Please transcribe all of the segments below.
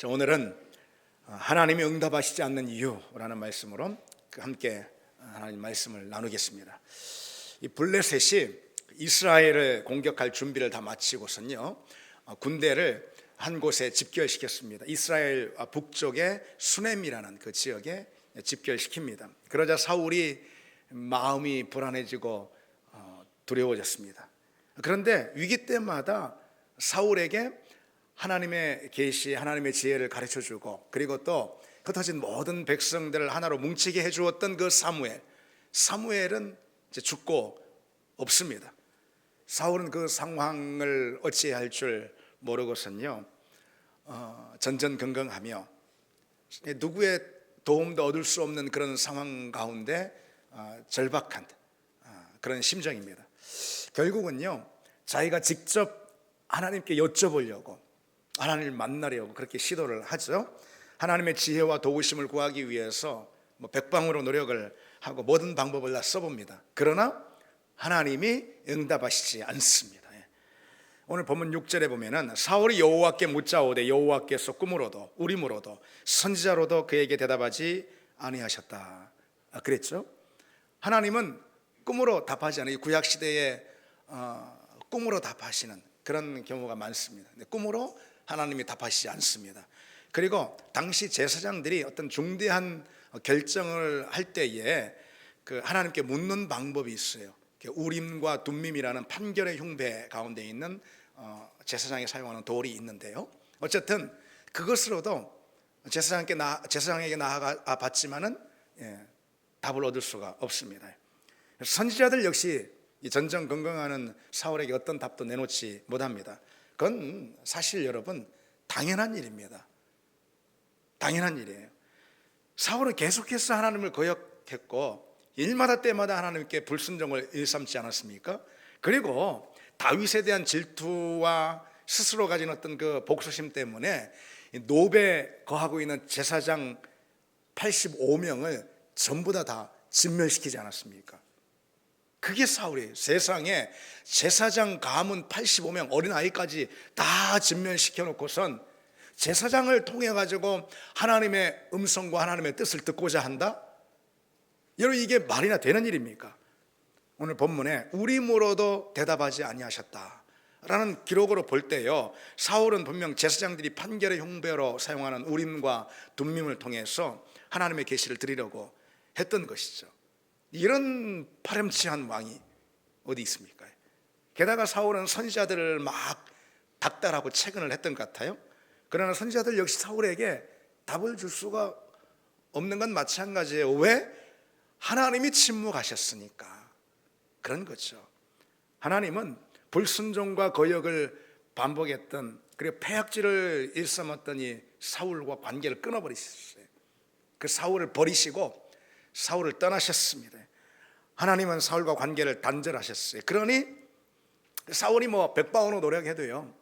자, 오늘은 하나님이 응답하시지 않는 이유라는 말씀으로 함께 하나님 말씀을 나누겠습니다. 이 블레셋이 이스라엘을 공격할 준비를 다 마치고선요, 군대를 한 곳에 집결시켰습니다. 이스라엘 북쪽의 수넴이라는 그 지역에 집결시킵니다. 그러자 사울이 마음이 불안해지고 두려워졌습니다. 그런데 위기 때마다 사울에게 하나님의 계시, 하나님의 지혜를 가르쳐주고, 그리고 또 흩어진 모든 백성들을 하나로 뭉치게 해주었던 그 사무엘은 이제 죽고 없습니다. 사울은 그 상황을 어찌해야 할 줄 모르고선요, 전전긍긍하며 누구의 도움도 얻을 수 없는 그런 상황 가운데 절박한 그런 심정입니다. 결국은요, 자기가 직접 하나님께 여쭤보려고, 하나님을 만나려고 그렇게 시도를 하죠. 하나님의 지혜와 도우심을 구하기 위해서 백방으로 노력을 하고 모든 방법을 다 써봅니다. 그러나 하나님이 응답하시지 않습니다. 오늘 본문 6절에 보면은 사울이 여호와께 묻자오되 여호와께서 꿈으로도 우림으로도 선지자로도 그에게 대답하지 아니하셨다 그랬죠. 하나님은 꿈으로 답하지 않아요. 구약 시대에 꿈으로 답하시는 그런 경우가 많습니다. 꿈으로 하나님이 답하시지 않습니다. 그리고 당시 제사장들이 어떤 중대한 결정을 할 때에 그 하나님께 묻는 방법이 있어요. 우림과 둠밈이라는 판결의 흉배 가운데 있는 제사장이 사용하는 돌이 있는데요, 어쨌든 그것으로도 제사장에게 나아가 봤지만은 답을 얻을 수가 없습니다. 선지자들 역시 이 전전긍긍하는 사울에게 어떤 답도 내놓지 못합니다. 그건 사실 여러분 당연한 일입니다. 당연한 일이에요. 사울은 계속해서 하나님을 거역했고 일마다 때마다 하나님께 불순종을 일삼지 않았습니까? 그리고 다윗에 대한 질투와 스스로 가진 어떤 그 복수심 때문에 노베 거하고 있는 제사장 85명을 전부 다 진멸시키지 않았습니까? 그게 사울이에요. 세상에 제사장 가문 85명 어린아이까지 다 진멸시켜 놓고선 제사장을 통해 가지고 하나님의 음성과 하나님의 뜻을 듣고자 한다? 여러분, 이게 말이나 되는 일입니까? 오늘 본문에 우림으로도 대답하지 아니하셨다라는 기록으로 볼 때요, 사울은 분명 제사장들이 판결의 흉배로 사용하는 우림과 둠밈을 통해서 하나님의 계시를 드리려고 했던 것이죠. 이런 파렴치한 왕이 어디 있습니까? 게다가 사울은 선지자들을 막 닥달하고 채근을 했던 것 같아요. 그러나 선지자들 역시 사울에게 답을 줄 수가 없는 건 마찬가지예요. 왜? 하나님이 침묵하셨으니까 그런 거죠. 하나님은 불순종과 거역을 반복했던, 그리고 패악질을 일삼았던 이 사울과 관계를 끊어버리셨어요. 그 사울을 버리시고 사울을 떠나셨습니다. 하나님은 사울과 관계를 단절하셨어요. 그러니 사울이 백방으로 노력해도요,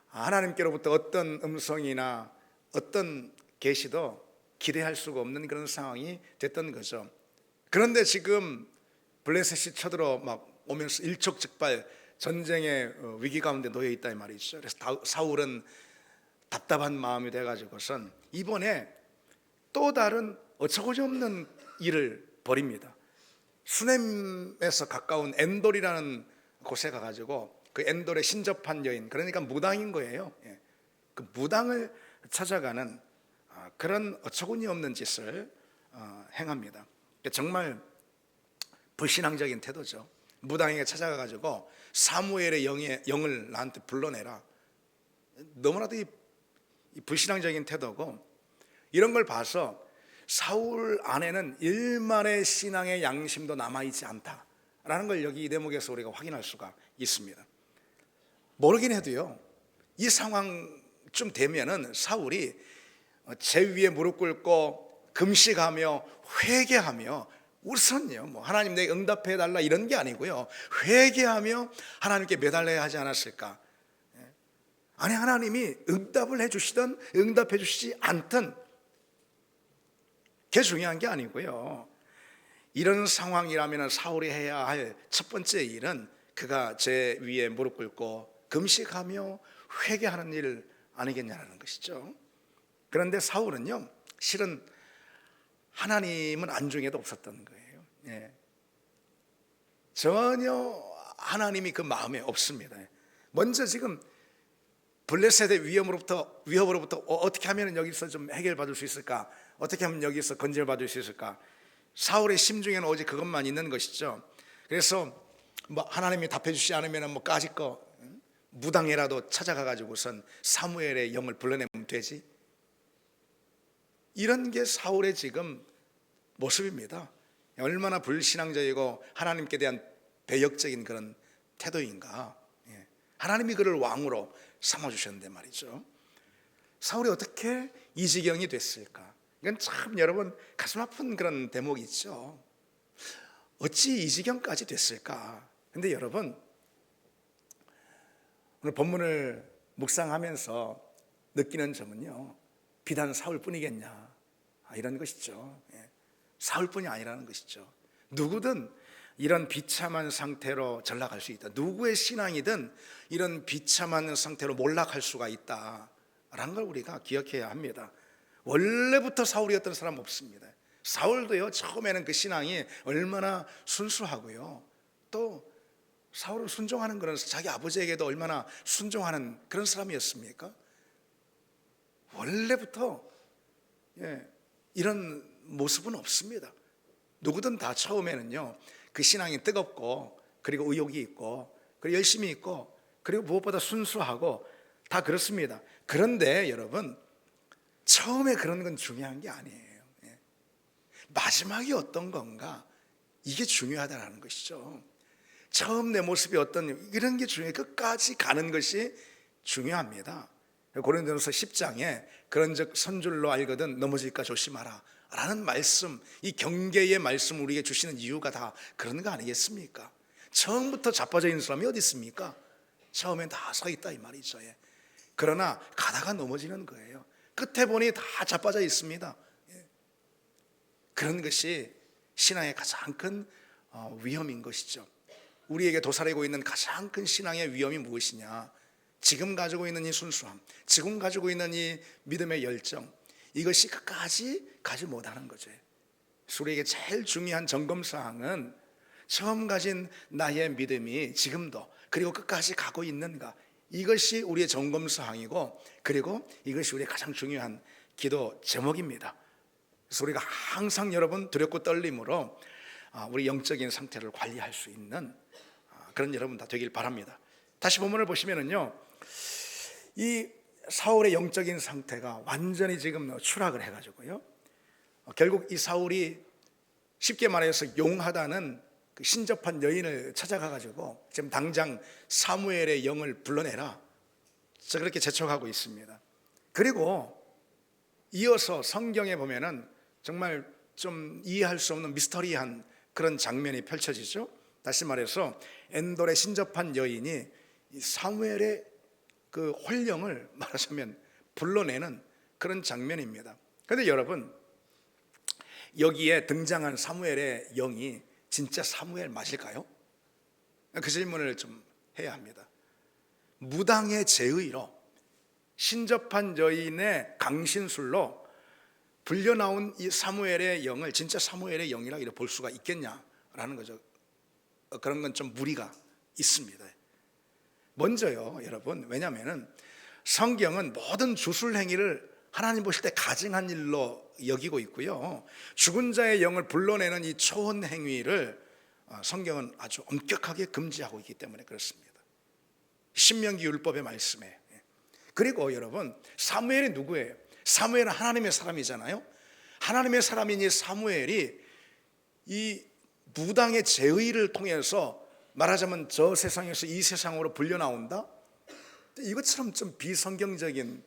하나님께로부터 어떤 음성이나 어떤 계시도 기대할 수가 없는 그런 상황이 됐던 거죠. 그런데 지금 블레셋이 쳐들어 오면서 일촉즉발 전쟁의 위기 가운데 놓여 있다 이 말이죠. 그래서 사울은 답답한 마음이 돼가지고선 이번에 또 다른 어처구니없는 일을 벌입니다. 수넴에서 가까운 엔돌이라는 곳에 가가지고 그 엔돌에 신접한 여인, 그러니까 무당인 거예요. 그 무당을 찾아가는 그런 어처구니없는 짓을 행합니다. 정말 불신앙적인 태도죠. 무당에게 찾아가가지고 사무엘의 영을 나한테 불러내라. 너무나도 이 불신앙적인 태도고, 이런 걸 봐서 사울 안에는 일말의 신앙의 양심도 남아있지 않다라는 걸 여기 이 대목에서 우리가 확인할 수가 있습니다. 모르긴 해도요, 이 상황쯤 되면은 사울이 제 위에 무릎 꿇고 금식하며 회개하며, 우선요 하나님 내게 응답해 달라 이런 게 아니고요, 회개하며 하나님께 매달려야 하지 않았을까? 아니, 하나님이 응답을 해주시든 응답해 주시지 않든 그게 중요한 게 아니고요, 이런 상황이라면 사울이 해야 할 첫 번째 일은 그가 제 위에 무릎 꿇고 금식하며 회개하는 일 아니겠냐는 것이죠. 그런데 사울은요, 실은 하나님은 안중에도 없었던 거예요. 예. 전혀 하나님이 그 마음에 없습니다. 먼저 지금 블레셋의 위협으로부터 어떻게 하면 여기서 좀 해결받을 수 있을까? 어떻게 하면 여기서 건절받을 수 있을까? 사울의 심중에는 오직 그것만 있는 것이죠. 그래서 뭐 하나님이 답해주지 않으면 뭐 까짓거 무당이라도 찾아가 가지고선 사무엘의 영을 불러내면 되지. 이런 게 사울의 지금 모습입니다. 얼마나 불신앙적이고 하나님께 대한 배역적인 그런 태도인가. 하나님이 그를 왕으로 삼아주셨는데 말이죠. 사울이 어떻게 이 지경이 됐을까? 이건 참 여러분 가슴 아픈 그런 대목이 있죠. 어찌 이 지경까지 됐을까? 근데 여러분, 오늘 본문을 묵상하면서 느끼는 점은요, 비단 사울뿐이겠냐, 이런 것이죠. 사울뿐이 아니라는 것이죠. 누구든 이런 비참한 상태로 전락할 수 있다. 누구의 신앙이든 이런 비참한 상태로 몰락할 수가 있다라는 걸 우리가 기억해야 합니다. 원래부터 사울이었던 사람 없습니다. 사울도요, 처음에는 그 신앙이 얼마나 순수하고요, 또 사울을 순종하는 그런, 자기 아버지에게도 얼마나 순종하는 그런 사람이었습니까? 원래부터 이런 모습은 없습니다. 누구든 다 처음에는요, 그 신앙이 뜨겁고, 그리고 의욕이 있고, 그리고 열심히 있고, 그리고 무엇보다 순수하고 다 그렇습니다. 그런데 여러분, 처음에 그런 건 중요한 게 아니에요. 마지막이 어떤 건가, 이게 중요하다는 것이죠. 처음 내 모습이 어떤, 이런 게 중요해요. 끝까지 가는 것이 중요합니다. 고린도전서 10장에 그런즉 선줄로 알거든 넘어질까 조심하라 라는 말씀, 이 경계의 말씀 우리에게 주시는 이유가 다 그런 거 아니겠습니까? 처음부터 자빠져 있는 사람이 어디 있습니까? 처음엔 다 서 있다 이 말이죠. 그러나 가다가 넘어지는 거예요. 끝에 보니 다 자빠져 있습니다. 그런 것이 신앙의 가장 큰 위험인 것이죠. 우리에게 도사리고 있는 가장 큰 신앙의 위험이 무엇이냐? 지금 가지고 있는 이 순수함, 지금 가지고 있는 이 믿음의 열정, 이것이 끝까지 가지 못하는 거죠. 우리에게 제일 중요한 점검사항은 처음 가진 나의 믿음이 지금도 그리고 끝까지 가고 있는가, 이것이 우리의 점검사항이고, 그리고 이것이 우리의 가장 중요한 기도 제목입니다. 그래서 우리가 항상 여러분 두렵고 떨림으로 우리 영적인 상태를 관리할 수 있는 그런 여러분 다 되길 바랍니다. 다시 본문을 보시면은요, 이 사울의 영적인 상태가 완전히 지금 추락을 해가지고요, 결국 이 사울이 쉽게 말해서 용하다는 그 신접한 여인을 찾아가가지고 지금 당장 사무엘의 영을 불러내라, 그렇게 재촉하고 있습니다. 그리고 이어서 성경에 보면은 정말 좀 이해할 수 없는 미스터리한 그런 장면이 펼쳐지죠. 다시 말해서 엔돌의 신접한 여인이 이 사무엘의 그 혼령을 말하자면 불러내는 그런 장면입니다. 그런데 여러분, 여기에 등장한 사무엘의 영이 진짜 사무엘 맞을까요? 그 질문을 좀 해야 합니다. 무당의 제의로, 신접한 여인의 강신술로 불려나온 이 사무엘의 영을 진짜 사무엘의 영이라 이렇게 볼 수가 있겠냐라는 거죠. 그런 건 좀 무리가 있습니다. 먼저요, 여러분, 왜냐하면 성경은 모든 주술 행위를 하나님 보실 때 가증한 일로 여기고 있고요, 죽은 자의 영을 불러내는 이 초혼 행위를 성경은 아주 엄격하게 금지하고 있기 때문에 그렇습니다. 신명기 율법의 말씀에. 그리고 여러분, 사무엘이 누구예요? 사무엘은 하나님의 사람이잖아요. 하나님의 사람인 이 사무엘이 이 무당의 제의를 통해서 말하자면 저 세상에서 이 세상으로 불려 나온다? 이것처럼 좀 비성경적인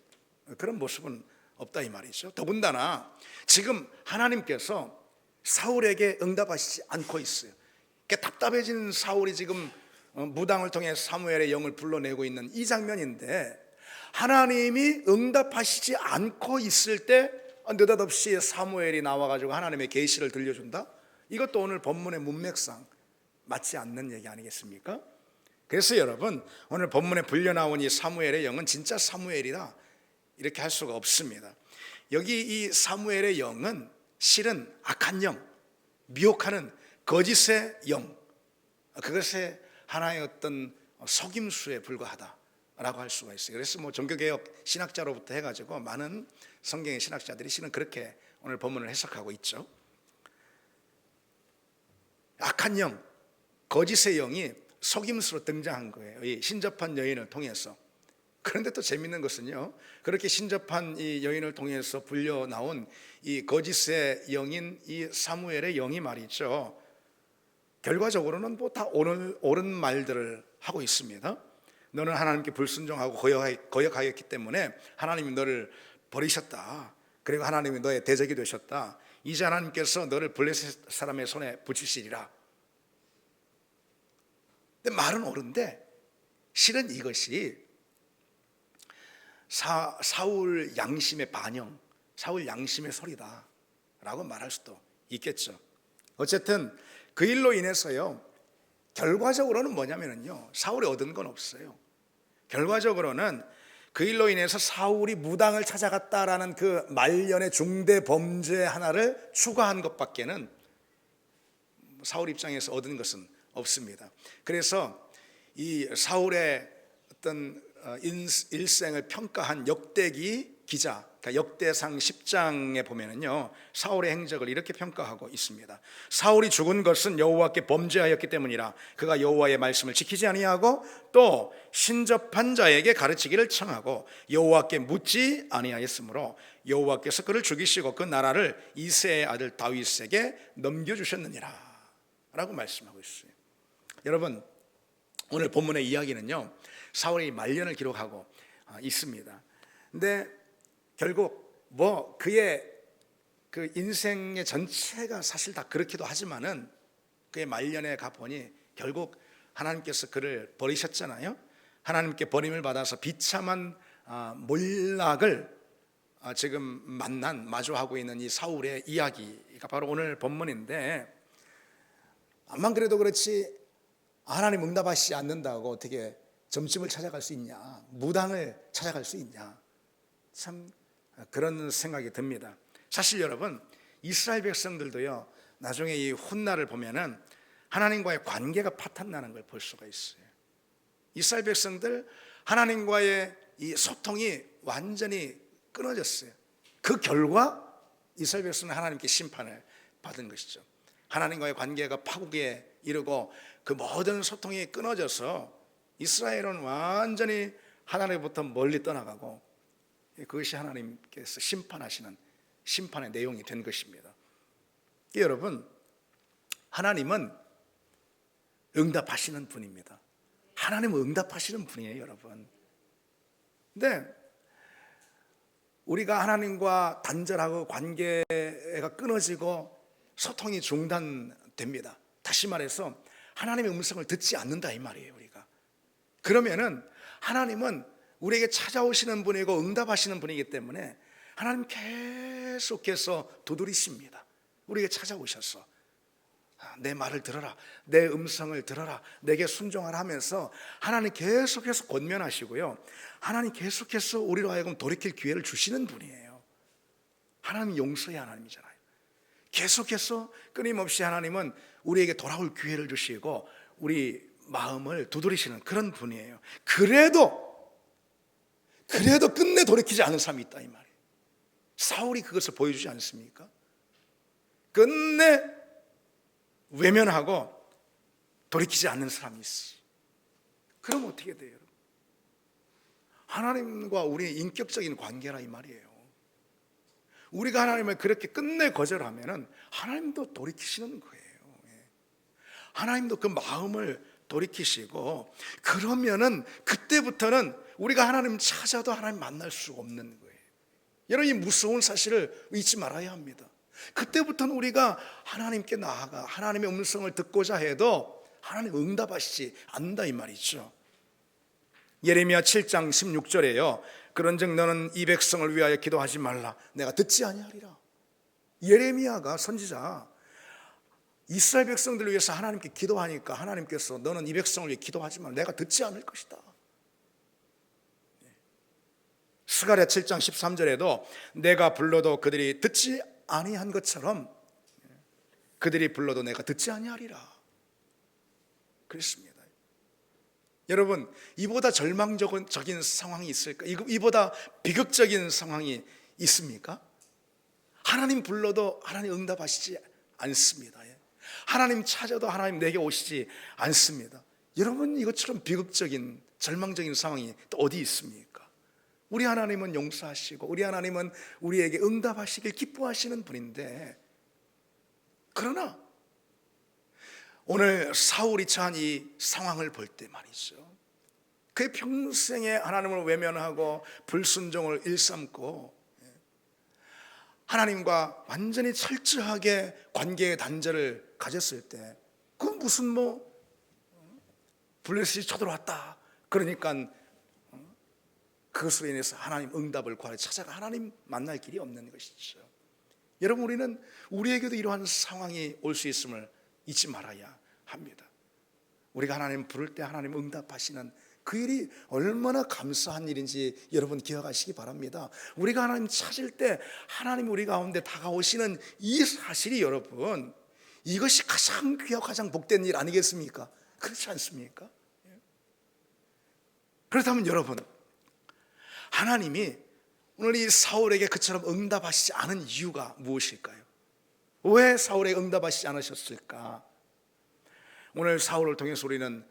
그런 모습은 없다 이 말이죠. 더군다나 지금 하나님께서 사울에게 응답하시지 않고 있어요. 답답해진 사울이 지금 무당을 통해 사무엘의 영을 불러내고 있는 이 장면인데, 하나님이 응답하시지 않고 있을 때 느닷없이 사무엘이 나와가지고 하나님의 계시를 들려준다? 이것도 오늘 본문의 문맥상 맞지 않는 얘기 아니겠습니까? 그래서 여러분, 오늘 본문에 불려나온 이 사무엘의 영은 진짜 사무엘이다 이렇게 할 수가 없습니다. 여기 이 사무엘의 영은 실은 악한 영, 미혹하는 거짓의 영, 그것의 하나의 어떤 속임수에 불과하다라고 할 수가 있어요. 그래서 뭐 종교개혁 신학자로부터 해가지고 많은 성경의 신학자들이 실은 그렇게 오늘 본문을 해석하고 있죠. 악한 영, 거짓의 영이 속임수로 등장한 거예요. 이 신접한 여인을 통해서. 그런데 또 재밌는 것은요, 그렇게 신접한 이 여인을 통해서 불려 나온 이 거짓의 영인 이 사무엘의 영이 말이죠, 결과적으로는 뭐 다 옳은 말들을 하고 있습니다. 너는 하나님께 불순종하고 거역하였기 때문에 하나님이 너를 버리셨다. 그리고 하나님이 너의 대적이 되셨다. 이제 하나님께서 너를 블레셋 사람의 손에 붙이시리라. 근데 말은 옳은데 실은 이것이 사울 양심의 반영, 사울 양심의 소리다 라고 말할 수도 있겠죠. 어쨌든 그 일로 인해서요, 결과적으로는 뭐냐면요, 사울이 얻은 건 없어요. 결과적으로는 그 일로 인해서 사울이 무당을 찾아갔다라는 그 말년의 중대 범죄 하나를 추가한 것밖에는 사울 입장에서 얻은 것은 없습니다. 그래서 이 사울의 어떤 일생을 평가한 역대기 기자, 그러니까 역대상 10장에 보면은요, 사울의 행적을 이렇게 평가하고 있습니다. 사울이 죽은 것은 여호와께 범죄하였기 때문이라. 그가 여호와의 말씀을 지키지 아니하고 또 신접한 자에게 가르치기를 청하고 여호와께 묻지 아니하였으므로 여호와께서 그를 죽이시고 그 나라를 이새의 아들 다윗에게 넘겨주셨느니라 라고 말씀하고 있어요. 여러분, 오늘 본문의 이야기는요, 사울의 말년을 기록하고 있습니다. 근데 결국 뭐 그의 그 인생의 전체가 사실 다 그렇기도 하지만은 그의 말년에 가보니 결국 하나님께서 그를 버리셨잖아요. 하나님께 버림을 받아서 비참한 몰락을 지금 마주하고 있는 이 사울의 이야기가 바로 오늘 본문인데, 암만 그래도 그렇지 하나님 응답하시지 않는다고 어떻게 점집을 찾아갈 수 있냐, 무당을 찾아갈 수 있냐, 참 그런 생각이 듭니다. 사실 여러분, 이스라엘 백성들도요, 나중에 이 훗날을 보면은 하나님과의 관계가 파탄나는 걸 볼 수가 있어요. 이스라엘 백성들 하나님과의 이 소통이 완전히 끊어졌어요. 그 결과 이스라엘 백성은 하나님께 심판을 받은 것이죠. 하나님과의 관계가 파국에 이르고 그 모든 소통이 끊어져서 이스라엘은 완전히 하나님부터 멀리 떠나가고, 그것이 하나님께서 심판하시는 심판의 내용이 된 것입니다. 여러분, 하나님은 응답하시는 분입니다. 하나님은 응답하시는 분이에요, 여러분. 근데 우리가 하나님과 단절하고 관계가 끊어지고 소통이 중단됩니다. 다시 말해서 하나님의 음성을 듣지 않는다 이 말이에요, 우리가. 그러면은 하나님은 우리에게 찾아오시는 분이고 응답하시는 분이기 때문에 하나님 계속해서 두드리십니다. 우리에게 찾아오셔서 내 말을 들어라, 내 음성을 들어라, 내게 순종하라 하면서 하나님 계속해서 권면하시고요, 하나님 계속해서 우리로 하여금 돌이킬 기회를 주시는 분이에요. 하나님 용서의 하나님이잖아요. 계속해서 끊임없이 하나님은 우리에게 돌아올 기회를 주시고 우리 마음을 두드리시는 그런 분이에요. 그래도 끝내 돌이키지 않은 사람이 있다 이 말이에요. 사울이 그것을 보여주지 않습니까? 끝내 외면하고 돌이키지 않는 사람이 있어. 그럼 어떻게 돼요? 하나님과 우리의 인격적인 관계라 이 말이에요. 우리가 하나님을 그렇게 끝내 거절하면은 하나님도 돌이키시는 거예요. 하나님도 그 마음을 돌이키시고, 그러면은 그때부터는 우리가 하나님 찾아도 하나님 만날 수 없는 거예요. 여러분, 이 무서운 사실을 잊지 말아야 합니다. 그때부터는 우리가 하나님께 나아가 하나님의 음성을 듣고자 해도 하나님 응답하시지 않는다 이 말이죠. 예레미야 7장 16절에요. 그런즉 너는 이 백성을 위하여 기도하지 말라, 내가 듣지 아니하리라. 예레미야가 선지자, 이스라엘 백성들을 위해서 하나님께 기도하니까 하나님께서 너는 이 백성을 위해 기도하지 말라, 내가 듣지 않을 것이다. 스가랴 7장 13절에도 내가 불러도 그들이 듣지 아니한 것처럼 그들이 불러도 내가 듣지 아니하리라 그랬습니다. 여러분, 이보다 절망적인 상황이 있을까? 이보다 비극적인 상황이 있습니까? 하나님 불러도 하나님 응답하시지 않습니다. 하나님 찾아도 하나님 내게 오시지 않습니다. 여러분, 이것처럼 비극적인 절망적인 상황이 또 어디 있습니까? 우리 하나님은 용서하시고 우리 하나님은 우리에게 응답하시길 기뻐하시는 분인데, 그러나 오늘 사울이 처한 이 상황을 볼 때 말이죠, 그의 평생에 하나님을 외면하고 불순종을 일삼고 하나님과 완전히 철저하게 관계의 단절을 가졌을 때, 그건 무슨 블레셋이 쳐들어왔다 그러니까 그것으로 인해서 하나님 응답을 구하러 찾아가 하나님 만날 길이 없는 것이죠. 여러분, 우리는 우리에게도 이러한 상황이 올 수 있음을 잊지 말아야 합니다. 우리가 하나님 부를 때 하나님 응답하시는 그 일이 얼마나 감사한 일인지 여러분 기억하시기 바랍니다. 우리가 하나님 찾을 때 하나님 우리 가운데 다가오시는 이 사실이, 여러분, 이것이 가장 귀하고 가장 복된 일 아니겠습니까? 그렇지 않습니까? 그렇다면 여러분, 하나님이 오늘 이 사울에게 그처럼 응답하시지 않은 이유가 무엇일까요? 왜 사울에게 응답하시지 않으셨을까? 오늘 사울을 통해서 우리는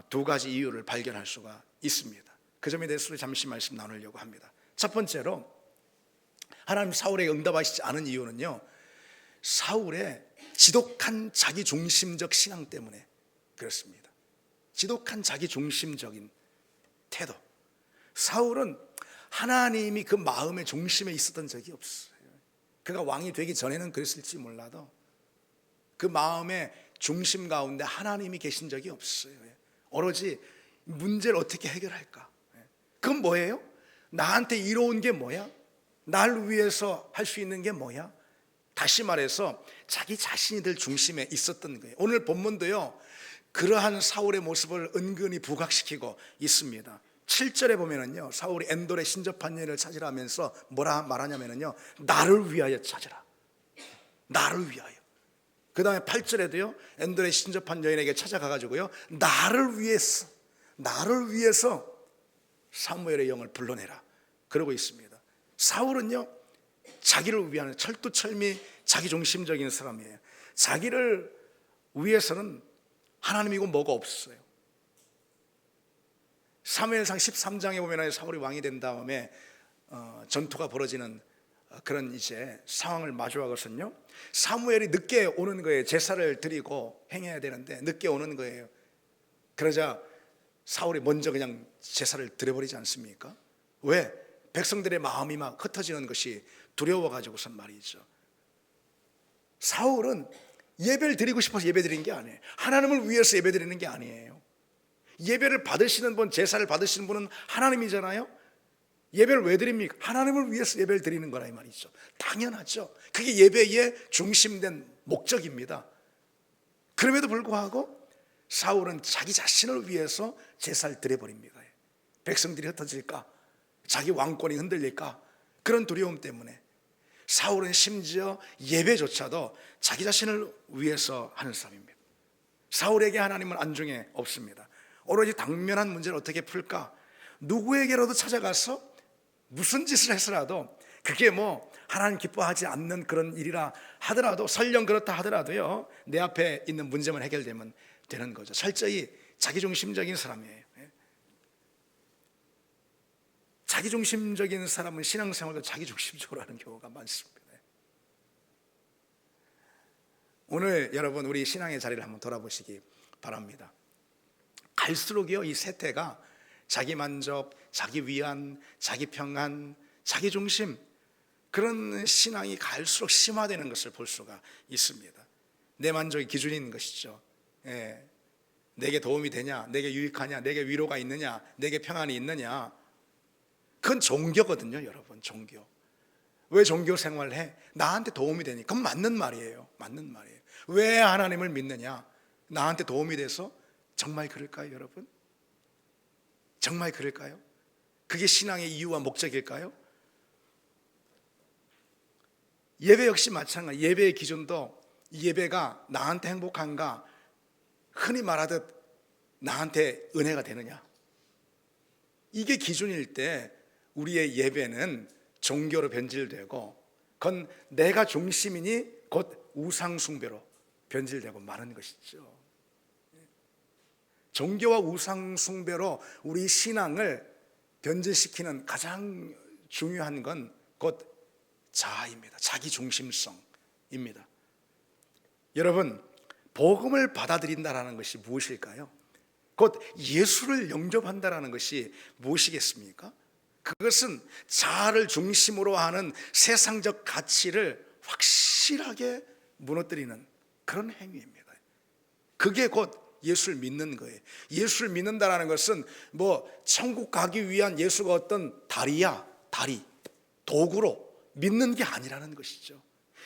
두 가지 이유를 발견할 수가 있습니다. 그 점에 대해서 잠시 말씀 나누려고 합니다. 첫 번째로, 하나님 사울에게 응답하시지 않은 이유는요, 사울의 지독한 자기중심적 신앙 때문에 그렇습니다. 지독한 자기중심적인 태도. 사울은 하나님이 그 마음의 중심에 있었던 적이 없어요. 그가 왕이 되기 전에는 그랬을지 몰라도 그 마음의 중심 가운데 하나님이 계신 적이 없어요. 오로지 문제를 어떻게 해결할까? 그건 뭐예요? 나한테 이로운 게 뭐야? 날 위해서 할 수 있는 게 뭐야? 다시 말해서 자기 자신이 될 중심에 있었던 거예요. 오늘 본문도요, 그러한 사울의 모습을 은근히 부각시키고 있습니다. 7절에 보면은요, 사울이 엔돌의 신접한 여인을 찾으라 하면서 뭐라 말하냐면은요, 나를 위하여 찾으라. 나를 위하여. 그 다음에 8절에도요, 엔돌의 신접한 여인에게 찾아가가지고요, 나를 위해서 사무엘의 영을 불러내라 그러고 있습니다. 사울은요, 자기를 위한 철두철미 자기중심적인 사람이에요. 자기를 위해서는 하나님이고 뭐가 없어요. 사무엘상 13장에 보면 사울이 왕이 된 다음에 전투가 벌어지는 그런 이제 상황을 마주하거든요. 사무엘이 늦게 오는 거예요. 제사를 드리고 행해야 되는데 늦게 오는 거예요. 그러자 사울이 먼저 그냥 제사를 드려버리지 않습니까? 왜? 백성들의 마음이 막 흩어지는 것이 두려워가지고선 말이죠. 사울은 예배를 드리고 싶어서 예배 드리는 게 아니에요. 하나님을 위해서 예배 드리는 게 아니에요. 예배를 받으시는 분, 제사를 받으시는 분은 하나님이잖아요. 예배를 왜 드립니까? 하나님을 위해서 예배를 드리는 거라 이 말이죠. 당연하죠. 그게 예배의 중심된 목적입니다. 그럼에도 불구하고 사울은 자기 자신을 위해서 제사를 드려버립니다. 백성들이 흩어질까? 자기 왕권이 흔들릴까? 그런 두려움 때문에 사울은 심지어 예배조차도 자기 자신을 위해서 하는 사람입니다. 사울에게 하나님은 안중에 없습니다. 오로지 당면한 문제를 어떻게 풀까? 누구에게라도 찾아가서 무슨 짓을 해서라도 그게 하나님 기뻐하지 않는 그런 일이라 하더라도, 설령 그렇다 하더라도요, 내 앞에 있는 문제만 해결되면 되는 거죠. 철저히 자기중심적인 사람이에요. 자기중심적인 사람은 신앙생활도 자기중심적으로 하는 경우가 많습니다. 오늘 여러분, 우리 신앙의 자리를 한번 돌아보시기 바랍니다. 갈수록요, 이 세태가 자기만족, 자기위안, 자기평안, 자기중심, 그런 신앙이 갈수록 심화되는 것을 볼 수가 있습니다. 내 만족이 기준인 것이죠. 내게 도움이 되냐, 내게 유익하냐, 내게 위로가 있느냐, 내게 평안이 있느냐, 그건 종교거든요. 여러분, 종교. 왜 종교 생활을 해? 나한테 도움이 되니까. 그건 맞는 말이에요. 맞는 말이에요. 왜 하나님을 믿느냐? 나한테 도움이 돼서. 정말 그럴까요, 여러분? 정말 그럴까요? 그게 신앙의 이유와 목적일까요? 예배 역시 마찬가지. 예배의 기준도 이 예배가 나한테 행복한가, 흔히 말하듯 나한테 은혜가 되느냐, 이게 기준일 때 우리의 예배는 종교로 변질되고, 그건 내가 중심이니 곧 우상숭배로 변질되고 마는 것이죠. 종교와 우상숭배로 우리 신앙을 변질시키는 가장 중요한 건 곧 자아입니다. 자기중심성입니다. 여러분, 복음을 받아들인다는 것이 무엇일까요? 곧 예수를 영접한다는 것이 무엇이겠습니까? 그것은 자아를 중심으로 하는 세상적 가치를 확실하게 무너뜨리는 그런 행위입니다. 그게 곧 예수를 믿는 거예요. 예수를 믿는다는 것은 뭐 천국 가기 위한 예수가 어떤 다리, 도구로 믿는 게 아니라는 것이죠.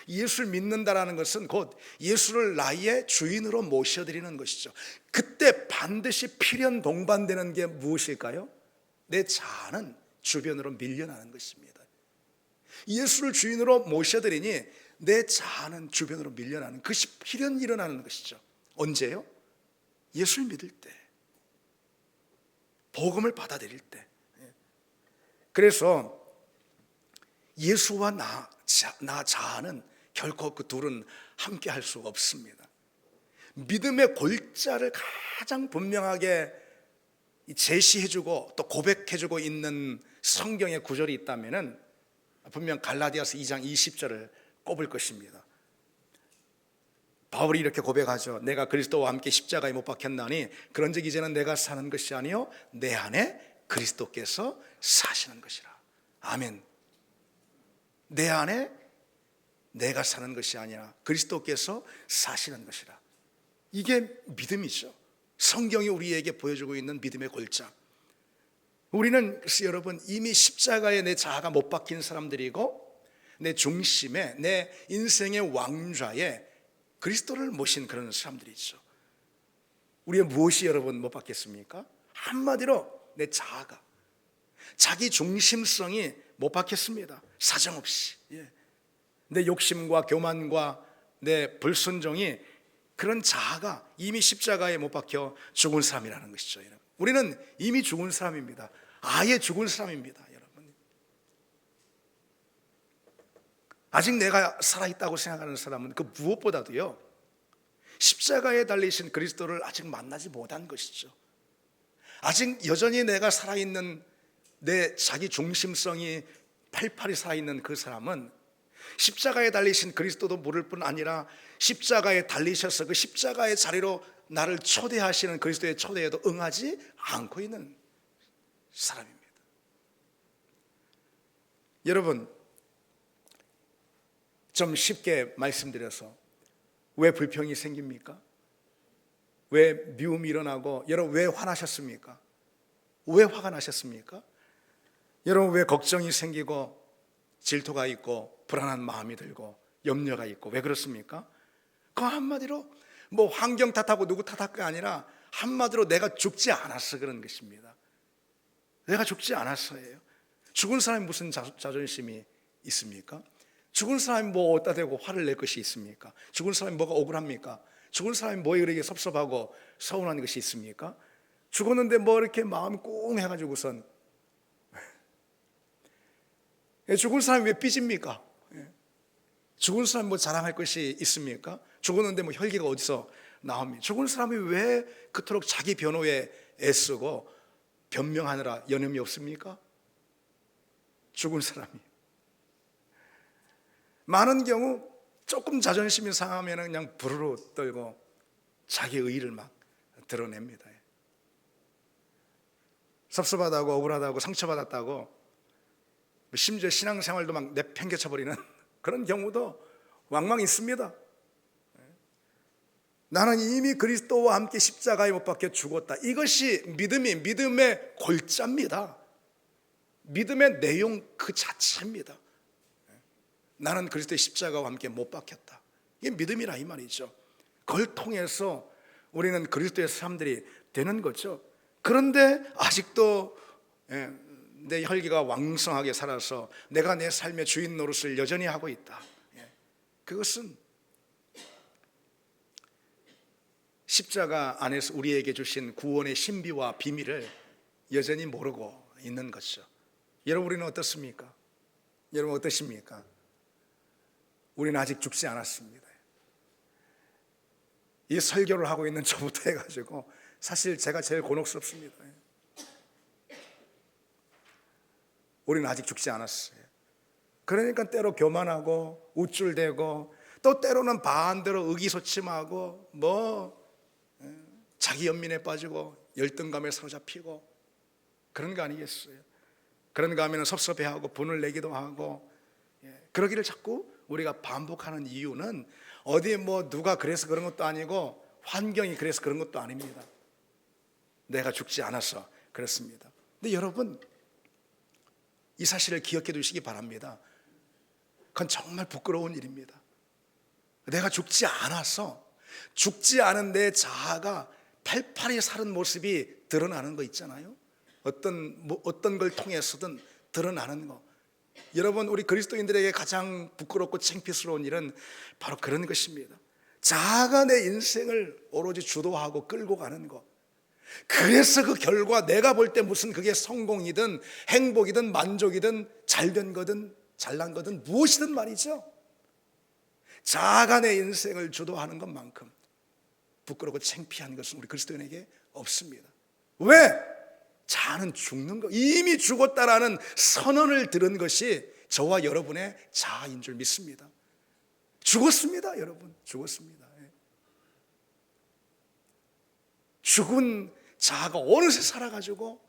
예수를 믿는다는 것은 곧 예수를 나의 주인으로 모셔드리는 것이죠. 그때 반드시 필연 동반되는 게 무엇일까요? 내 자아는 주변으로 밀려나는 것입니다. 예수를 주인으로 모셔드리니 내 자아는 주변으로 밀려나는 그것이 필연 일어나는 것이죠. 언제요? 예수를 믿을 때, 복음을 받아들일 때. 그래서 예수와 나 자아는 결코 그 둘은 함께 할 수가 없습니다. 믿음의 골자를 가장 분명하게 제시해주고 또 고백해주고 있는 성경의 구절이 있다면 분명 갈라디아서 2장 20절을 꼽을 것입니다. 바울이 이렇게 고백하죠. 내가 그리스도와 함께 십자가에 못 박혔나니 그런즉 이제는 내가 사는 것이 아니요 내 안에 그리스도께서 사시는 것이라. 아멘. 내 안에 내가 사는 것이 아니라 그리스도께서 사시는 것이라. 이게 믿음이죠. 성경이 우리에게 보여주고 있는 믿음의 골자. 우리는 그래서 여러분 이미 십자가에 내 자아가 못 박힌 사람들이고 내 중심에 내 인생의 왕좌에 그리스도를 모신 그런 사람들이죠. 우리가 무엇이 여러분 못 박혔습니까? 한마디로 내 자아가, 자기 중심성이 못 박혔습니다. 사정없이. 내 욕심과 교만과 내 불순종이, 그런 자아가 이미 십자가에 못 박혀 죽은 사람이라는 것이죠. 여러분, 우리는 이미 죽은 사람입니다. 아예 죽은 사람입니다. 여러분, 아직 내가 살아있다고 생각하는 사람은 그 무엇보다도요 십자가에 달리신 그리스도를 아직 만나지 못한 것이죠. 아직 여전히 내가 살아있는 내 자기 중심성이 팔팔이 살아있는 그 사람은 십자가에 달리신 그리스도도 모를 뿐 아니라 십자가에 달리셔서 그 십자가의 자리로 나를 초대하시는 그리스도의 초대에도 응하지 않고 있는 사람입니다. 여러분, 좀 쉽게 말씀드려서 왜 불평이 생깁니까? 왜 미움이 일어나고, 여러분 왜 화나셨습니까? 왜 화가 나셨습니까? 여러분 왜 걱정이 생기고 질투가 있고 불안한 마음이 들고 염려가 있고 왜 그렇습니까? 그 한마디로 뭐 환경 탓하고 누구 탓할 게 아니라 한마디로 내가 죽지 않았어 그런 것입니다. 내가 죽지 않았어예요. 죽은 사람이 무슨 자존심이 있습니까? 죽은 사람이 뭐 어디다 대고 화를 낼 것이 있습니까? 죽은 사람이 뭐가 억울합니까? 죽은 사람이 뭐에 그렇게 섭섭하고 서운한 것이 있습니까? 죽었는데 뭐 이렇게 마음이 꽁 해가지고선 죽은 사람이 왜 삐집니까? 죽은 사람이 뭐 자랑할 것이 있습니까? 죽었는데 뭐 혈기가 어디서 나옵니까? 죽은 사람이 왜 그토록 자기 변호에 애쓰고 변명하느라 여념이 없습니까? 죽은 사람이 많은 경우 조금 자존심이 상하면 그냥 부르르 떨고 자기 의의를 막 드러냅니다. 섭섭하다고 억울하다고 상처받았다고 심지어 신앙생활도 막 내팽개쳐버리는 그런 경우도 왕왕 있습니다. 나는 이미 그리스도와 함께 십자가에 못 박혀 죽었다. 이것이 믿음의 골자입니다. 믿음의 내용 그 자체입니다. 나는 그리스도의 십자가와 함께 못 박혔다. 이게 믿음이라 이 말이죠. 그걸 통해서 우리는 그리스도의 사람들이 되는 거죠. 그런데 아직도 내 혈기가 왕성하게 살아서 내가 내 삶의 주인 노릇을 여전히 하고 있다. 그것은 십자가 안에서 우리에게 주신 구원의 신비와 비밀을 여전히 모르고 있는 것이죠. 여러분, 우리는 어떻습니까? 여러분 어떠십니까? 우리는 아직 죽지 않았습니다. 이 설교를 하고 있는 저부터 해가지고 사실 제가 제일 곤혹스럽습니다. 우리는 아직 죽지 않았어요. 그러니까 때로 교만하고 우쭐대고 또 때로는 반대로 의기소침하고 자기 연민에 빠지고 열등감에 사로잡히고 그런 거 아니겠어요? 그런가 하면 섭섭해하고 분을 내기도 하고 그러기를 자꾸 우리가 반복하는 이유는 어디 누가 그래서 그런 것도 아니고 환경이 그래서 그런 것도 아닙니다. 내가 죽지 않아서 그렇습니다. 근데 여러분, 이 사실을 기억해 두시기 바랍니다. 그건 정말 부끄러운 일입니다. 내가 죽지 않아서, 죽지 않은 내 자아가 팔팔이 사는 모습이 드러나는 거 있잖아요. 어떤 걸 통해서든 드러나는 거. 여러분, 우리 그리스도인들에게 가장 부끄럽고 창피스러운 일은 바로 그런 것입니다. 자아가 내 인생을 오로지 주도하고 끌고 가는 거. 그래서 그 결과 내가 볼 때 무슨 그게 성공이든 행복이든 만족이든 잘된 거든 잘난 거든 무엇이든 말이죠, 자아가 내 인생을 주도하는 것만큼 부끄럽고 창피한 것은 우리 그리스도인에게 없습니다. 왜? 자아는 죽는 거, 이미 죽었다라는 선언을 들은 것이 저와 여러분의 자아인 줄 믿습니다. 죽었습니다, 여러분. 죽었습니다. 죽은 자아가 어느새 살아가지고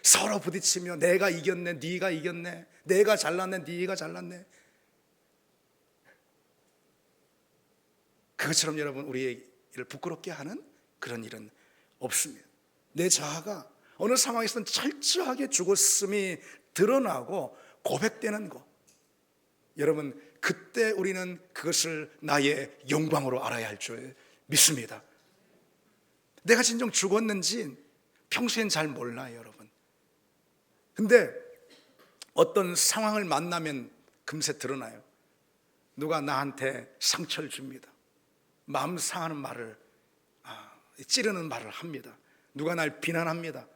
서로 부딪히며 내가 이겼네, 네가 이겼네, 내가 잘났네, 네가 잘났네. 그것처럼 여러분, 우리의 일을 부끄럽게 하는 그런 일은 없습니다. 내 자아가 어느 상황에서는 철저하게 죽었음이 드러나고 고백되는 것, 여러분, 그때 우리는 그것을 나의 영광으로 알아야 할 줄 믿습니다. 내가 진정 죽었는지 평소엔 잘 몰라요, 여러분. 근데 어떤 상황을 만나면 금세 드러나요. 누가 나한테 상처를 줍니다. 마음 상하는 말을, 찌르는 말을 합니다. 누가 날 비난합니다.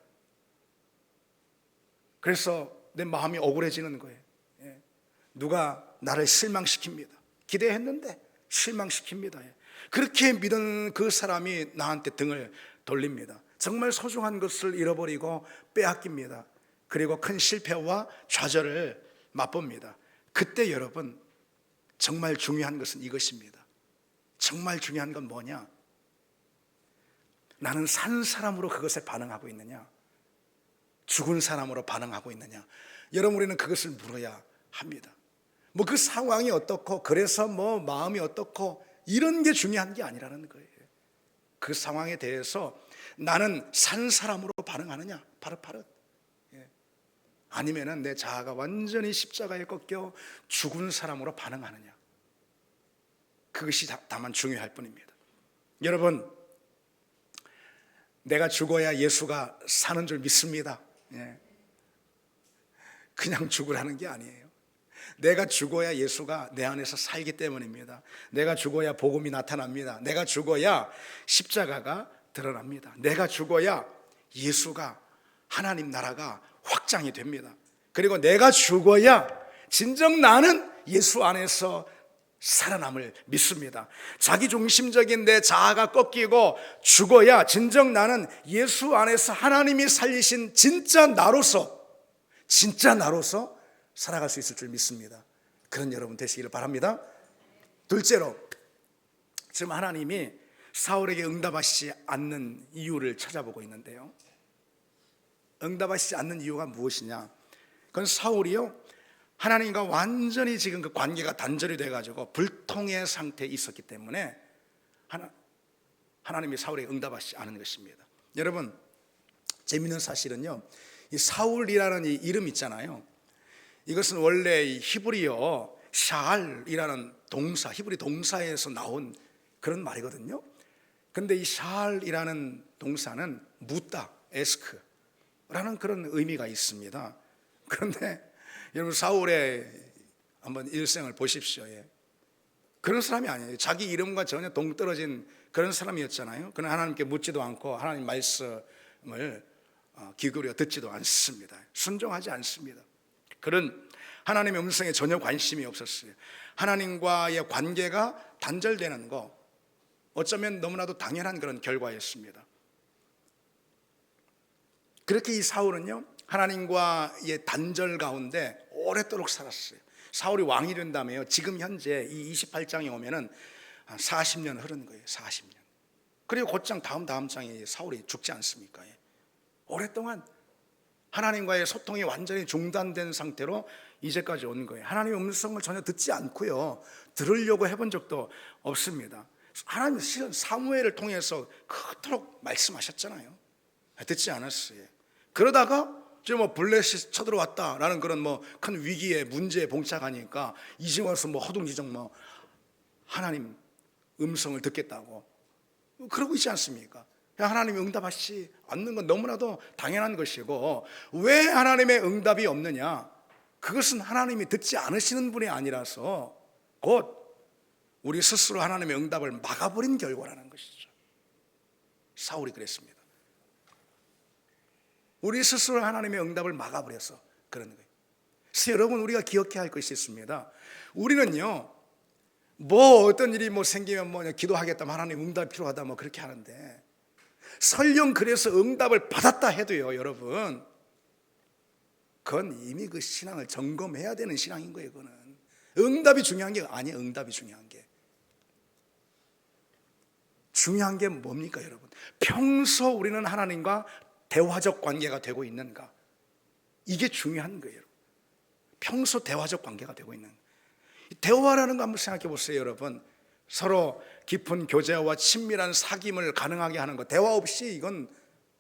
그래서 내 마음이 억울해지는 거예요. 누가 나를 실망시킵니다. 기대했는데 실망시킵니다. 그렇게 믿은 그 사람이 나한테 등을 돌립니다. 정말 소중한 것을 잃어버리고 빼앗깁니다. 그리고 큰 실패와 좌절을 맛봅니다. 그때 여러분, 정말 중요한 것은 이것입니다. 정말 중요한 건 뭐냐? 나는 산 사람으로 그것에 반응하고 있느냐, 죽은 사람으로 반응하고 있느냐. 여러분, 우리는 그것을 물어야 합니다. 그 상황이 어떻고 그래서 마음이 어떻고 이런 게 중요한 게 아니라는 거예요. 그 상황에 대해서 나는 산 사람으로 반응하느냐, 파릇파릇, 아니면은 내 자아가 완전히 십자가에 꺾여 죽은 사람으로 반응하느냐. 그것이 다만 중요할 뿐입니다. 여러분, 내가 죽어야 예수가 사는 줄 믿습니다. 그냥 죽으라는 게 아니에요. 내가 죽어야 예수가 내 안에서 살기 때문입니다. 내가 죽어야 복음이 나타납니다. 내가 죽어야 십자가가 드러납니다. 내가 죽어야 예수가, 하나님 나라가 확장이 됩니다. 그리고 내가 죽어야 진정 나는 예수 안에서 살아남을 믿습니다. 자기중심적인 내 자아가 꺾이고 죽어야 진정 나는 예수 안에서 하나님이 살리신 진짜 나로서 살아갈 수 있을 줄 믿습니다. 그런 여러분 되시기를 바랍니다. 둘째로, 지금 하나님이 사울에게 응답하시지 않는 이유를 찾아보고 있는데요, 응답하시지 않는 이유가 무엇이냐? 그건 사울이요, 하나님과 완전히 지금 그 관계가 단절이 돼가지고 불통의 상태에 있었기 때문에 하나님이 사울에게 응답하시지 않은 것입니다. 여러분, 재미있는 사실은요, 이 사울이라는 이 이름 있잖아요, 이것은 원래 이 히브리어 샤알이라는 동사, 히브리 동사에서 나온 그런 말이거든요. 근데 이 샤알이라는 동사는 묻다, 에스크, 라는 그런 의미가 있습니다. 그런데 여러분, 사울의 한번 일생을 보십시오. 그런 사람이 아니에요. 자기 이름과 전혀 동떨어진 그런 사람이었잖아요. 그는 하나님께 묻지도 않고 하나님 말씀을 기울여 듣지도 않습니다. 순종하지 않습니다. 그는 하나님의 음성에 전혀 관심이 없었어요. 하나님과의 관계가 단절되는 거, 어쩌면 너무나도 당연한 그런 결과였습니다. 그렇게 이 사울은요, 하나님과의 단절 가운데 오랫도록 살았어요. 사울이 왕이 된 다음에요, 지금 현재 이 28장에 오면은 40년 흐른 거예요. 40년. 그리고 곧장 다음 장에 사울이 죽지 않습니까? 오랫동안 하나님과의 소통이 완전히 중단된 상태로 이제까지 온 거예요. 하나님의 음성을 전혀 듣지 않고요, 들으려고 해본 적도 없습니다. 하나님 실은 사무엘을 통해서 그토록 말씀하셨잖아요. 듣지 않았어요. 그러다가 이제 블레셋이 쳐들어왔다라는 그런 큰 위기에 문제에 봉착하니까 이제 와서 허둥지둥 하나님 음성을 듣겠다고 그러고 있지 않습니까? 하나님이 응답하시지 않는 건 너무나도 당연한 것이고, 왜 하나님의 응답이 없느냐? 그것은 하나님이 듣지 않으시는 분이 아니라서 곧 우리 스스로 하나님의 응답을 막아버린 결과라는 것이죠. 사울이 그랬습니다. 우리 스스로 하나님의 응답을 막아버려서 그런 거예요. 그래서 여러분, 우리가 기억해야 할 것이 있습니다. 우리는요, 어떤 일이 생기면 기도하겠다, 하나님 응답이 필요하다 그렇게 하는데, 설령 그래서 응답을 받았다 해도요, 여러분, 그건 이미 그 신앙을 점검해야 되는 신앙인 거예요. 그거는 응답이 중요한 게 아니에요. 응답이 중요한 게 뭡니까, 여러분? 평소 우리는 하나님과 대화적 관계가 되고 있는가? 이게 중요한 거예요. 평소 대화적 관계가 되고 있는 거예요. 대화라는 거 한번 생각해 보세요, 여러분. 서로 깊은 교제와 친밀한 사귐을 가능하게 하는 것, 대화 없이 이건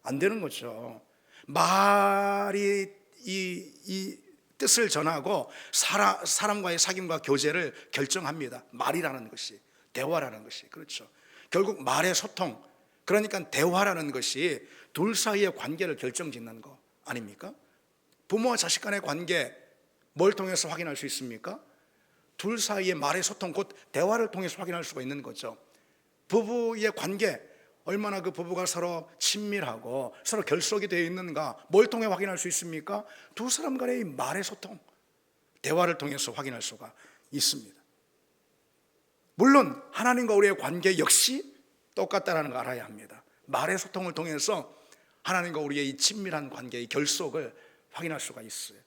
안 되는 거죠. 말이 이 뜻을 전하고 사람과의 사귐과 교제를 결정합니다. 말이라는 것이, 대화라는 것이. 그렇죠. 결국 말의 소통, 그러니까 대화라는 것이 둘 사이의 관계를 결정짓는 거 아닙니까? 부모와 자식 간의 관계 뭘 통해서 확인할 수 있습니까? 둘 사이의 말의 소통, 곧 대화를 통해서 확인할 수가 있는 거죠. 부부의 관계, 얼마나 그 부부가 서로 친밀하고 서로 결속이 되어 있는가, 뭘 통해 확인할 수 있습니까? 두 사람 간의 말의 소통, 대화를 통해서 확인할 수가 있습니다. 물론 하나님과 우리의 관계 역시 똑같다는 걸 알아야 합니다. 말의 소통을 통해서 하나님과 우리의 이 친밀한 관계의 결속을 확인할 수가 있어요.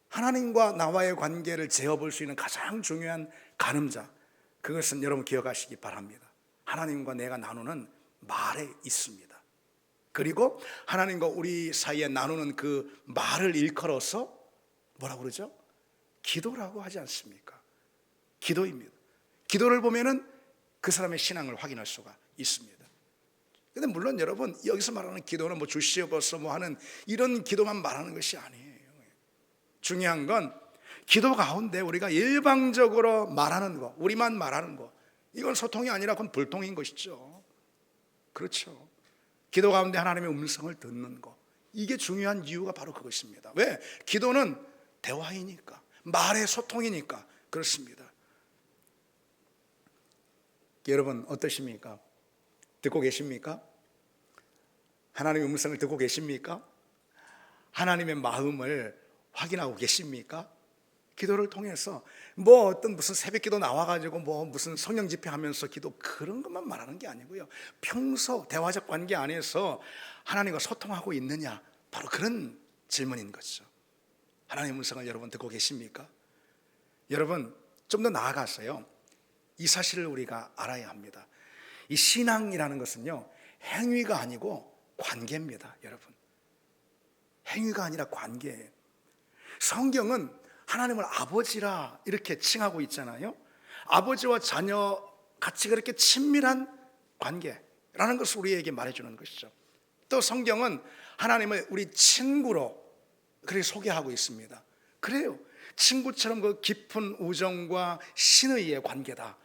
하나님과 나와의 관계를 재어볼 수 있는 가장 중요한 가늠자, 그것은 여러분 기억하시기 바랍니다. 하나님과 내가 나누는 말에 있습니다. 그리고 하나님과 우리 사이에 나누는 그 말을 일컬어서 뭐라고 그러죠? 기도라고 하지 않습니까? 기도입니다. 기도를 보면은 그 사람의 신앙을 확인할 수가 있습니다. 근데 물론 여러분, 여기서 말하는 기도는 주시옵소서 하는 이런 기도만 말하는 것이 아니에요. 중요한 건 기도 가운데 우리가 일방적으로 말하는 거, 우리만 말하는 거, 이건 소통이 아니라 그건 불통인 것이죠. 그렇죠. 기도 가운데 하나님의 음성을 듣는 거, 이게 중요한 이유가 바로 그것입니다. 왜? 기도는 대화이니까, 말의 소통이니까 그렇습니다. 여러분 어떠십니까? 듣고 계십니까? 하나님의 음성을 듣고 계십니까? 하나님의 마음을 확인하고 계십니까? 기도를 통해서 무슨 새벽기도 나와가지고 무슨 성령 집회하면서 기도, 그런 것만 말하는 게 아니고요, 평소 대화적 관계 안에서 하나님과 소통하고 있느냐, 바로 그런 질문인 거죠. 하나님의 음성을 여러분 듣고 계십니까? 여러분 좀 더 나아가서요, 이 사실을 우리가 알아야 합니다. 이 신앙이라는 것은요, 행위가 아니고 관계입니다. 여러분, 행위가 아니라 관계예요. 성경은 하나님을 아버지라 이렇게 칭하고 있잖아요. 아버지와 자녀 같이 그렇게 친밀한 관계라는 것을 우리에게 말해주는 것이죠. 또 성경은 하나님을 우리 친구로 그렇게 소개하고 있습니다. 그래요, 친구처럼 그 깊은 우정과 신의의 관계다,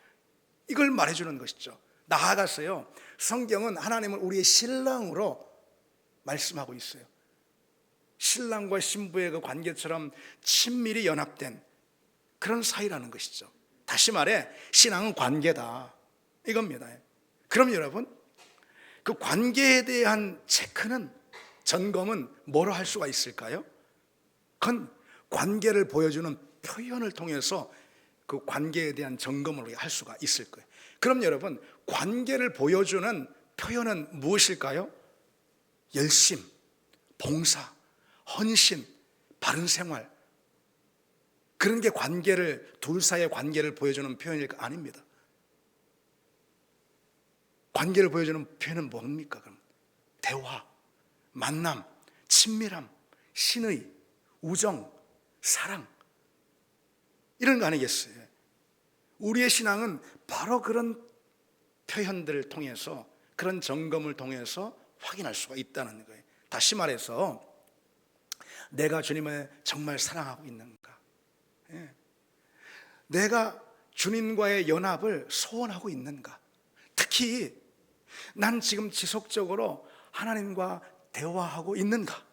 이걸 말해주는 것이죠. 나아가서요, 성경은 하나님을 우리의 신랑으로 말씀하고 있어요. 신랑과 신부의 그 관계처럼 친밀히 연합된 그런 사이라는 것이죠. 다시 말해 신앙은 관계다 이겁니다. 그럼 여러분, 그 관계에 대한 체크는, 점검은 뭐로 할 수가 있을까요? 그건 관계를 보여주는 표현을 통해서 그 관계에 대한 점검을 할 수가 있을 거예요. 그럼 여러분, 관계를 보여주는 표현은 무엇일까요? 열심, 봉사, 헌신, 바른 생활, 그런 게 관계를, 둘 사이의 관계를 보여주는 표현일 거 아닙니다. 관계를 보여주는 표현은 뭡니까? 그럼 대화, 만남, 친밀함, 신의, 우정, 사랑, 이런 거 아니겠어요? 우리의 신앙은 바로 그런 표현들을 통해서, 그런 점검을 통해서 확인할 수가 있다는 거예요. 다시 말해서 내가 주님을 정말 사랑하고 있는가? 내가 주님과의 연합을 소원하고 있는가? 특히 난 지금 지속적으로 하나님과 대화하고 있는가?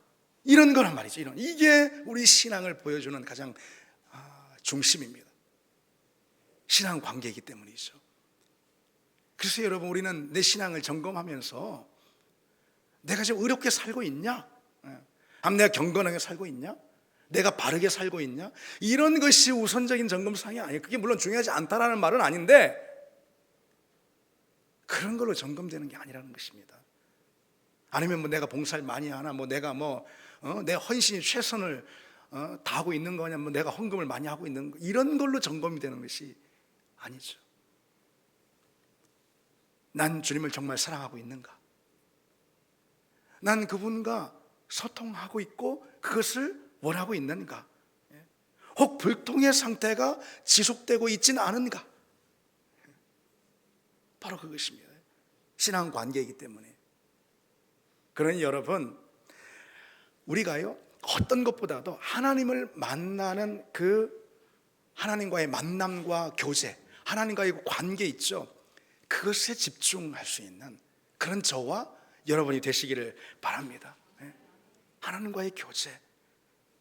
이런 거란 말이죠. 이게 우리 신앙을 보여주는 가장 중심입니다. 신앙 관계이기 때문이죠. 그래서 여러분, 우리는 내 신앙을 점검하면서 내가 지금 의롭게 살고 있냐? 내가 경건하게 살고 있냐? 내가 바르게 살고 있냐? 이런 것이 우선적인 점검사항이 아니에요. 그게 물론 중요하지 않다라는 말은 아닌데, 그런 걸로 점검되는 게 아니라는 것입니다. 아니면 뭐 내가 봉사를 많이 하나, 뭐 내가 내 헌신이 최선을 다하고 있는 거냐, 뭐 내가 헌금을 많이 하고 있는 거, 이런 걸로 점검이 되는 것이 아니죠. 난 주님을 정말 사랑하고 있는가? 난 그분과 소통하고 있고 그것을 원하고 있는가? 혹 불통의 상태가 지속되고 있지는 않은가? 바로 그것입니다. 신앙 관계이기 때문에. 그러니 여러분, 우리가요, 어떤 것보다도 하나님을 만나는 그 하나님과의 만남과 교제, 하나님과의 관계 있죠. 그것에 집중할 수 있는 그런 저와 여러분이 되시기를 바랍니다. 하나님과의 교제,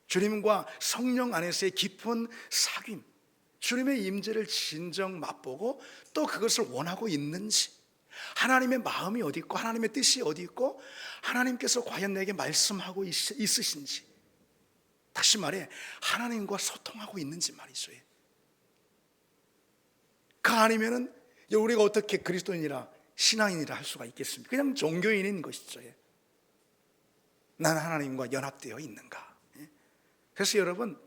주님과 성령 안에서의 깊은 사귐, 주님의 임재를 진정 맛보고 또 그것을 원하고 있는지, 하나님의 마음이 어디 있고 하나님의 뜻이 어디 있고 하나님께서 과연 내게 말씀하고 있으신지, 다시 말해 하나님과 소통하고 있는지 말이죠. 그 아니면은 우리가 어떻게 그리스도인이라 신앙인이라 할 수가 있겠습니까? 그냥 종교인인 것이죠. 난 하나님과 연합되어 있는가? 그래서 여러분,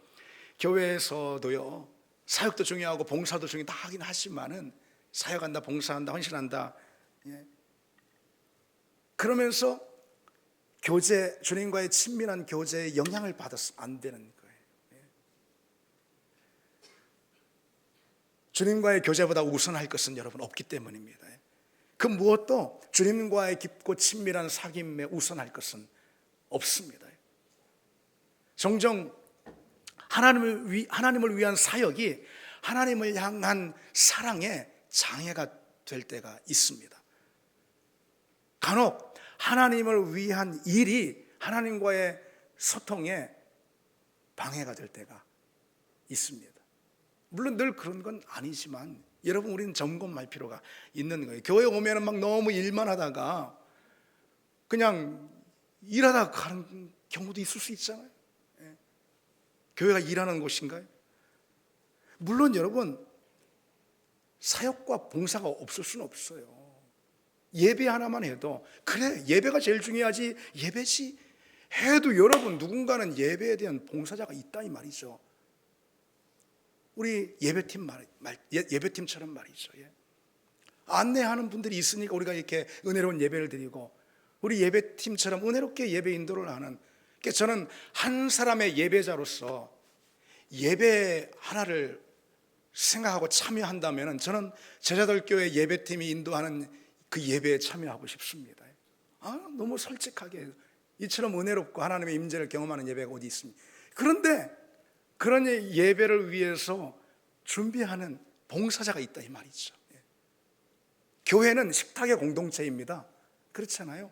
교회에서도요, 사역도 중요하고 봉사도 중요하다 하긴 하지만은, 사역한다, 봉사한다, 헌신한다, 그러면서 교제, 주님과의 친밀한 교제에 영향을 받아서 안 되는 거예요. 주님과의 교제보다 우선할 것은 여러분 없기 때문입니다. 그 무엇도 주님과의 깊고 친밀한 사귐에 우선할 것은 없습니다. 종종 하나님을 위한 사역이 하나님을 향한 사랑의 장애가 될 때가 있습니다. 간혹 하나님을 위한 일이 하나님과의 소통에 방해가 될 때가 있습니다. 물론 늘 그런 건 아니지만 여러분, 우리는 점검할 필요가 있는 거예요. 교회 오면은 막 너무 일만 하다가 그냥 일하다가 가는 경우도 있을 수 있잖아요. 교회가 일하는 곳인가요? 물론 여러분, 사역과 봉사가 없을 수는 없어요. 예배 하나만 해도 그래, 예배가 제일 중요하지, 예배지 해도 여러분, 누군가는 예배에 대한 봉사자가 있다 이 말이죠. 우리 예배팀처럼 말이죠. 안내하는 분들이 있으니까 우리가 이렇게 은혜로운 예배를 드리고, 우리 예배팀처럼 은혜롭게 예배 인도를 하는, 그러니까 저는 한 사람의 예배자로서 예배 하나를 생각하고 참여한다면 저는 제자들교회 예배팀이 인도하는 그 예배에 참여하고 싶습니다. 너무 솔직하게 이처럼 은혜롭고 하나님의 임재를 경험하는 예배가 어디 있습니까? 그런데 그런 예배를 위해서 준비하는 봉사자가 있다 이 말이죠. 교회는 식탁의 공동체입니다. 그렇잖아요.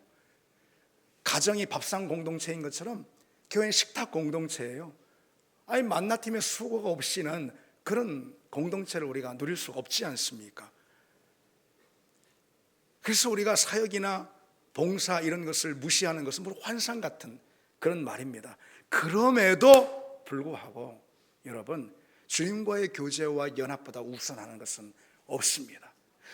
가정이 밥상 공동체인 것처럼 교회는 식탁 공동체예요. 아니 만나팀의 수고가 없이는 그런 공동체를 우리가 누릴 수가 없지 않습니까? 그래서 우리가 사역이나 봉사 이런 것을 무시하는 것은 바로 환상 같은 그런 말입니다. 그럼에도 불구하고 여러분, 주님과의 교제와 연합보다 우선하는 것은 없습니다.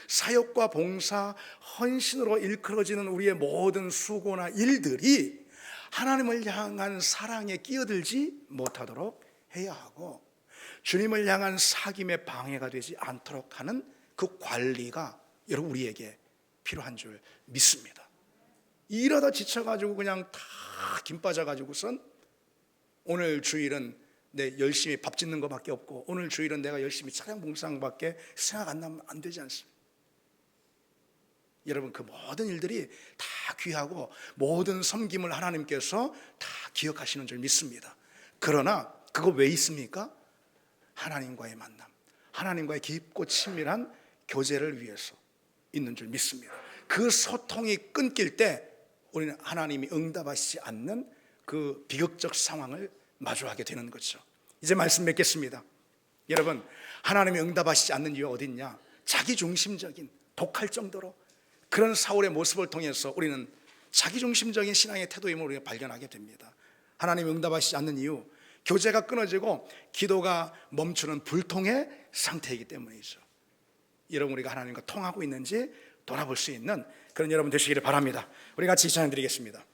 사역과 봉사, 헌신으로 일컬어지는 우리의 모든 수고나 일들이 하나님을 향한 사랑에 끼어들지 못하도록 해야 하고, 주님을 향한 사귐의 방해가 되지 않도록 하는 그 관리가 여러분 우리에게 필요한 줄 믿습니다. 일하다 지쳐가지고 그냥 다 김 빠져가지고선 오늘 주일은 내 열심히 밥 짓는 것밖에 없고, 오늘 주일은 내가 열심히 차량 봉사한 것밖에 생각 안 나면 안 되지 않습니까? 여러분, 그 모든 일들이 다 귀하고 모든 섬김을 하나님께서 다 기억하시는 줄 믿습니다. 그러나 그거 왜 있습니까? 하나님과의 만남, 하나님과의 깊고 친밀한 교제를 위해서 있는 줄 믿습니다. 그 소통이 끊길 때 우리는 하나님이 응답하시지 않는 그 비극적 상황을 마주하게 되는 거죠. 이제 말씀 맺겠습니다. 여러분, 하나님이 응답하시지 않는 이유가 어디 있냐? 자기중심적인, 독할 정도로 그런 사울의 모습을 통해서 우리는 자기중심적인 신앙의 태도임을 우리가 발견하게 됩니다. 하나님이 응답하시지 않는 이유, 교제가 끊어지고 기도가 멈추는 불통의 상태이기 때문이죠. 여러분, 우리가 하나님과 통하고 있는지 돌아볼 수 있는 그런 여러분 되시기를 바랍니다. 우리 같이 찬양 드리겠습니다.